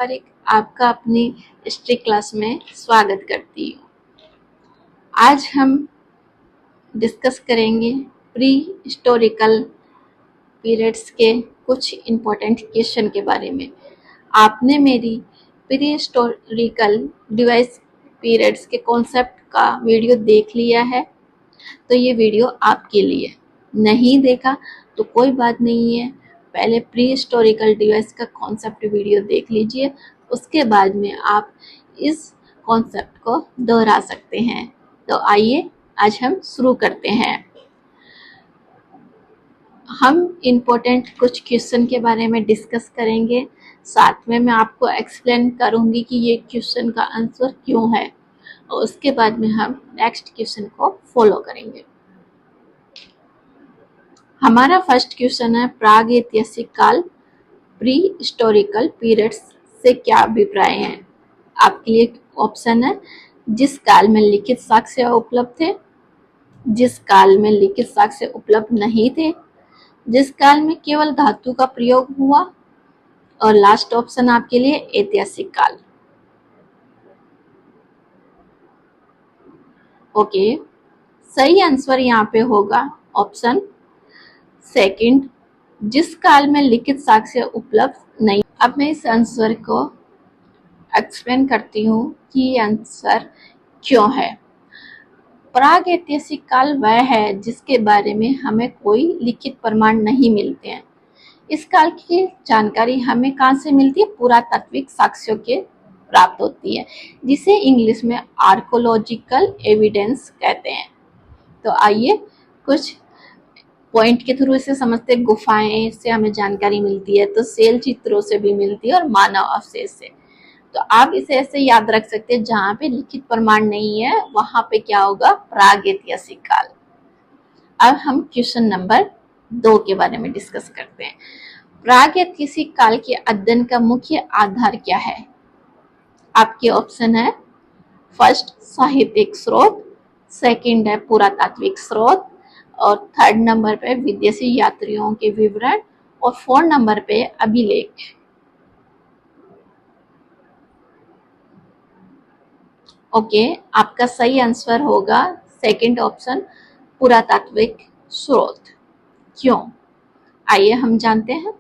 पारिक आपका अपनी history class में स्वागत करती हूँ। आज हम डिस्कस करेंगे प्री हिस्टोरिकल पीरियड्स के कुछ इम्पोर्टेंट क्वेश्चन के बारे में। आपने मेरी प्री हिस्टोरिकल डिवाइस पीरियड्स के कॉन्सेप्ट का वीडियो देख लिया है, तो ये वीडियो आपके लिए। नहीं देखा तो कोई बात नहीं है, पहले प्री हिस्टोरिकल डिवाइस का कॉन्सेप्ट वीडियो देख लीजिए, उसके बाद में आप इस कॉन्सेप्ट को दोहरा सकते हैं। तो आइए आज हम शुरू करते हैं। हम इम्पोर्टेंट कुछ क्वेश्चन के बारे में डिस्कस करेंगे, साथ में मैं आपको एक्सप्लेन करूंगी कि ये क्वेश्चन का आंसर क्यों है, और उसके बाद में हम नेक्स्ट क्वेश्चन को फॉलो करेंगे। हमारा फर्स्ट क्वेश्चन है, प्राग ऐतिहासिक काल प्री हिस्टोरिकल पीरियड्स से क्या अभिप्राय है। आपके लिए ऑप्शन है, जिस काल में लिखित साक्ष्य उपलब्ध थे, जिस काल में लिखित साक्ष्य उपलब्ध नहीं थे, जिस काल में केवल धातु का प्रयोग हुआ, और लास्ट ऑप्शन आपके लिए ऐतिहासिक काल। ओके, सही आंसर यहाँ पे होगा ऑप्शन सेकंड, जिस काल में लिखित साक्ष्य उपलब्ध नहीं। अब मैं इस आंसर को एक्सप्लेन करती हूँ कि ये आंसर क्यों है। प्राग ऐतिहासिक काल वह है जिसके बारे में हमें कोई लिखित प्रमाण नहीं मिलते हैं। इस काल की जानकारी हमें कहाँ से मिलती है? पुरातात्विक साक्ष्यों के प्राप्त होती है, जिसे इंग्लिश में आर्कोलॉजिकल एविडेंस कहते हैं। तो आइए कुछ पॉइंट के थ्रू इसे समझते। गुफाएं से हमें जानकारी मिलती है, तो सेल चित्रों से भी मिलती है, और मानव अवशेष से। तो आप इसे ऐसे याद रख सकते हैं, जहाँ पे लिखित प्रमाण नहीं है वहां पे क्या होगा? प्राग ऐतिहासिक काल। अब हम क्वेश्चन नंबर 2 के बारे में डिस्कस करते हैं। प्राग ऐतिहासिक काल के अध्ययन का मुख्य आधार क्या है? आपके ऑप्शन है, फर्स्ट साहित्यिक स्रोत, सेकंड है पुरातात्विक स्रोत, और थर्ड नंबर पे विदेशी यात्रियों के विवरण, और फोर्थ नंबर पे अभिलेख। ओके, आपका सही आंसर होगा सेकंड ऑप्शन, पुरातात्विक स्रोत। क्यों? आइए हम जानते हैं।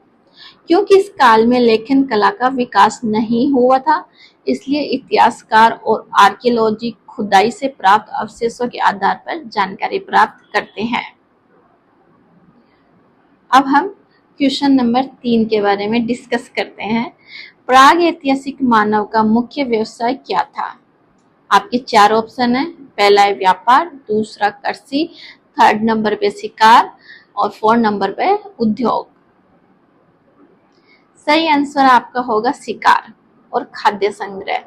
क्योंकि इस काल में लेखन कला का विकास नहीं हुआ था, इसलिए इतिहासकार और आर्कियोलॉजी खुदाई से प्राप्त अवशेषों के आधार पर जानकारी प्राप्त करते हैं। अब हम क्वेश्चन नंबर 3 के बारे में डिस्कस करते हैं। प्राग ऐतिहासिक मानव का मुख्य व्यवसाय क्या था? आपके 4 ऑप्शन है। पहला है व्यापार, दूसरा कृषि, थर्ड नंबर पे शिकार, और फोर्थ नंबर पे उद्योग। सही आंसर आपका होगा शिकार और खाद्य संग्रह।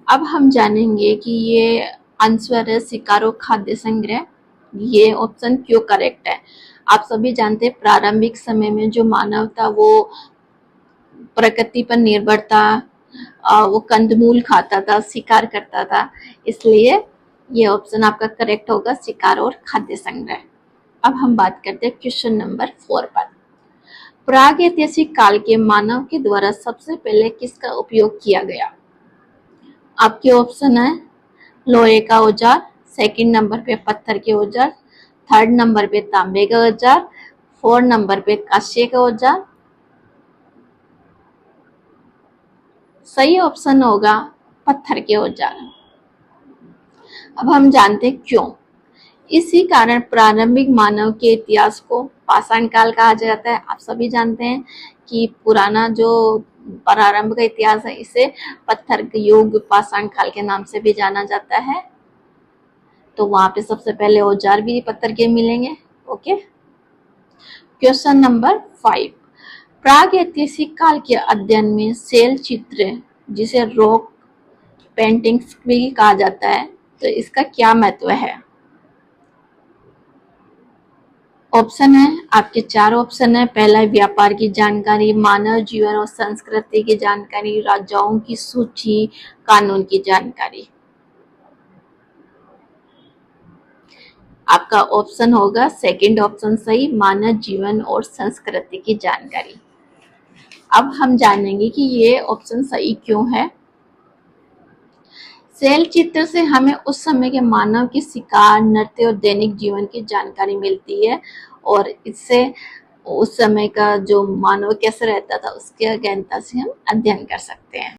अब हम जानेंगे कि ये आंसर है शिकार और खाद्य संग्रह, ये ऑप्शन क्यों करेक्ट है। आप सभी जानते हैं, प्रारंभिक समय में जो मानव था वो प्रकृति पर निर्भर था, वो कंदमूल खाता था, शिकार करता था, इसलिए ये ऑप्शन आपका करेक्ट होगा, शिकार और खाद्य संग्रह। अब हम बात करते हैं क्वेश्चन नंबर 4 पर। प्राग ऐतिहासिक काल के मानव के द्वारा सबसे पहले किसका उपयोग किया गया? आपके ऑप्शन है, लोहे का औजार, सेकंड नंबर पे पत्थर के औजार, थर्ड नंबर पे तांबे का औजार, फोर्थ नंबर पे कांस्य का औजार। सही ऑप्शन होगा पत्थर के औजार। अब हम जानते हैं क्यों। इसी कारण प्रारंभिक मानव के इतिहास को पाषाण काल कहा जाता है। आप सभी जानते हैं कि पुराना जो प्रारंभ का इतिहास है, इसे पत्थर के युग, पाषाण काल के नाम से भी जाना जाता है। तो वहां पे सबसे पहले औजार भी पत्थर के मिलेंगे। Okay, question number 5। प्राग ऐतिहासिक काल के अध्ययन में सेल चित्र, जिसे रॉक पेंटिंग्स भी कहा जाता है, तो इसका क्या महत्व है? ऑप्शन है, आपके 4 ऑप्शन है। पहला है व्यापार की जानकारी, मानव जीवन और संस्कृति की जानकारी, राजाओं की सूची, कानून की जानकारी। आपका ऑप्शन होगा सेकंड ऑप्शन सही, मानव जीवन और संस्कृति की जानकारी। अब हम जानेंगे कि ये ऑप्शन सही क्यों है। शैल चित्र से हमें उस समय के मानव के शिकार, नृत्य और दैनिक जीवन की जानकारी मिलती है और इससे उस समय का जो मानव कैसे रहता था उसके गहनता से हम अध्ययन कर सकते हैं।